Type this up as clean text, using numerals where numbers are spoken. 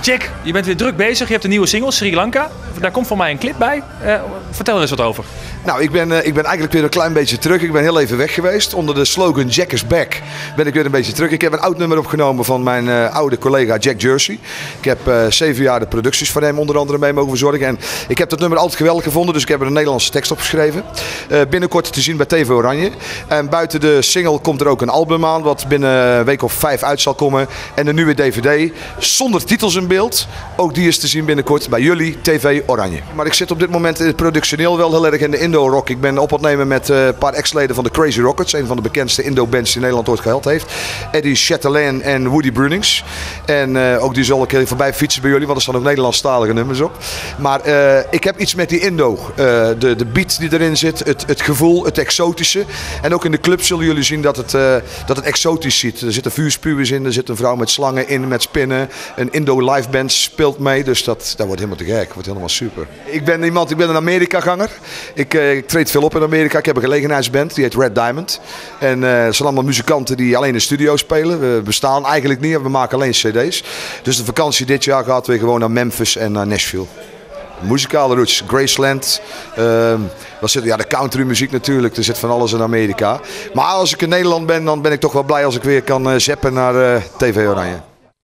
Jack, je bent weer druk bezig. Je hebt een nieuwe single, Sri Lanka. Daar komt voor mij een clip bij. Vertel er eens wat over. Nou, ik ben eigenlijk weer een klein beetje terug. Ik ben heel even weg geweest. Onder de slogan Jack is back ben ik weer een beetje terug. Ik heb een oud nummer opgenomen van mijn oude collega Jack Jersey. Ik heb 7 jaar de producties van hem onder andere mee mogen verzorgen. En ik heb dat nummer altijd geweldig gevonden, dus ik heb er een Nederlandse tekst op geschreven. Binnenkort te zien bij TV Oranje. En buiten de single komt er ook een album aan, wat binnen een week of 5 uit zal komen. En een nieuwe DVD, zonder titels in beeld. Ook die is te zien binnenkort bij jullie, TV Oranje. Maar ik zit op dit moment in het productioneel wel heel erg in de Indo-rock. Ik ben op het nemen met een paar ex-leden van de Crazy Rockets. Een van de bekendste Indo-bands die Nederland ooit gehad heeft. Eddie Chatelain en Woody Brunings. En ook die zal ik even voorbij fietsen bij jullie, want er staan ook Nederlandstalige nummers op. Maar ik heb iets met die Indo. De beat die erin zit, het gevoel, het exotische. En ook in de club zullen jullie zien dat het exotisch ziet. Er zitten vuurspuwers in, er zit een vrouw met slangen in, met spinnen. Een Indo live band speelt mee, dus dat wordt helemaal te gek. Wordt helemaal super. Ik ben een Amerika-ganger. Ik treed veel op in Amerika. Ik heb een gelegenheidsband, die heet Red Diamond. En het zijn allemaal muzikanten die alleen in de studio spelen. We bestaan eigenlijk niet, we maken alleen cd's. Dus de vakantie dit jaar gaat weer gewoon naar Memphis en naar Nashville. Muzikale roots, Graceland, de country muziek natuurlijk, er zit van alles in Amerika. Maar als ik in Nederland ben, dan ben ik toch wel blij als ik weer kan zappen naar TV Oranje.